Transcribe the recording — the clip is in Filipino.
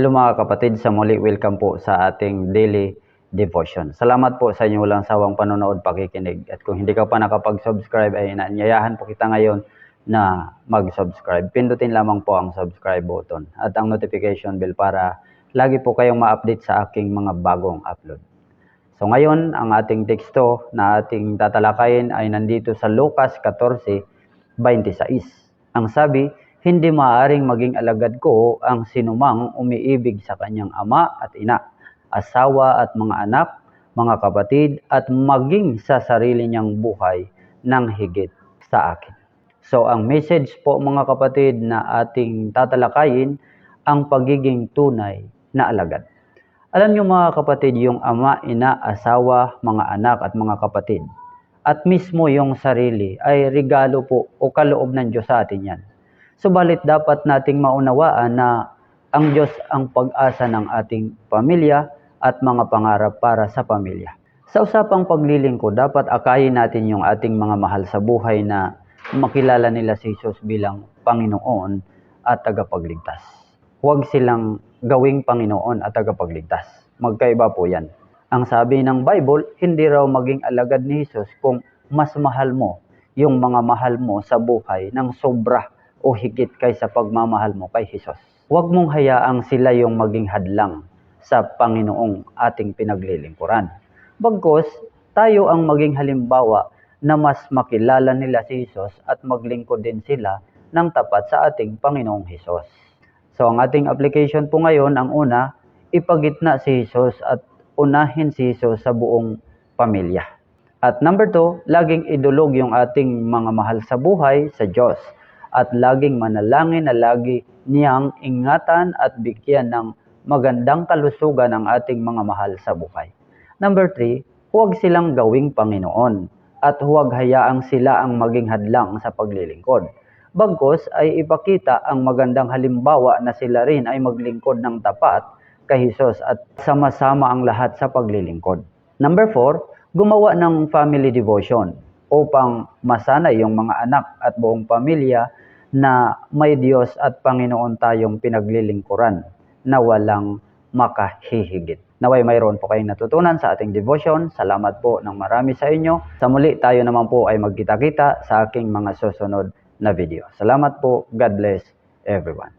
Hello mga kapatid, sa muli welcome po sa ating daily devotion. Salamat po sa inyong walang sawang panonood, pakikinig. At kung hindi ka pa nakapag-subscribe ay inaanyayahan po kita ngayon na mag-subscribe. Pindutin lamang po ang subscribe button at ang notification bell para lagi po kayong ma-update sa aking mga bagong upload. So ngayon, ang ating teksto na ating tatalakayin ay nandito sa Lucas 14:26. Ang sabi, hindi maaaring maging alagad ko ang sinumang umiibig sa kanyang ama at ina, asawa at mga anak, mga kapatid, at maging sa sarili niyang buhay ng higit sa akin. So ang message po mga kapatid na ating tatalakayin, ang pagiging tunay na alagad. Alam niyo mga kapatid, yung ama, ina, asawa, mga anak at mga kapatid, at mismo yung sarili ay regalo po o kaloob ng Diyos sa atin yan. Subalit dapat nating maunawaan na ang Diyos ang pag-asa ng ating pamilya at mga pangarap para sa pamilya. Sa usapang paglilingkod, dapat akayin natin yung ating mga mahal sa buhay na makilala nila si Jesus bilang Panginoon at tagapagligtas. Huwag silang gawing Panginoon at tagapagligtas. Magkaiba po yan. Ang sabi ng Bible, hindi raw maging alagad ni Jesus kung mas mahal mo yung mga mahal mo sa buhay ng sobra o higit kaysa pagmamahal mo kay Jesus. Huwag mong hayaang sila yung maging hadlang sa Panginoong ating pinaglilingkuran. Bagkus, tayo ang maging halimbawa na mas makilala nila si Jesus at maglingkod din sila ng tapat sa ating Panginoong Jesus. So ang ating application po ngayon, ang una, ipagitna si Jesus at unahin si Jesus sa buong pamilya. At number 2, laging idulog yung ating mga mahal sa buhay sa Diyos at laging manalangin na lagi niyang ingatan at bigyan ng magandang kalusugan ang ating mga mahal sa buhay. Number 3, huwag silang gawing Panginoon at huwag hayaang sila ang maging hadlang sa paglilingkod. Bagkus ay ipakita ang magandang halimbawa na sila rin ay maglingkod ng tapat kay Jesus at sama-sama ang lahat sa paglilingkod. Number 4, gumawa ng family devotion upang masanay yung mga anak at buong pamilya na may Diyos at Panginoon tayong pinaglilingkuran na walang makahihigit. Naway mayroon po kayong natutunan sa ating devotion. Salamat po ng marami sa inyo. Sa muli tayo naman po ay magkita-kita sa aking mga susunod na video. Salamat po. God bless everyone.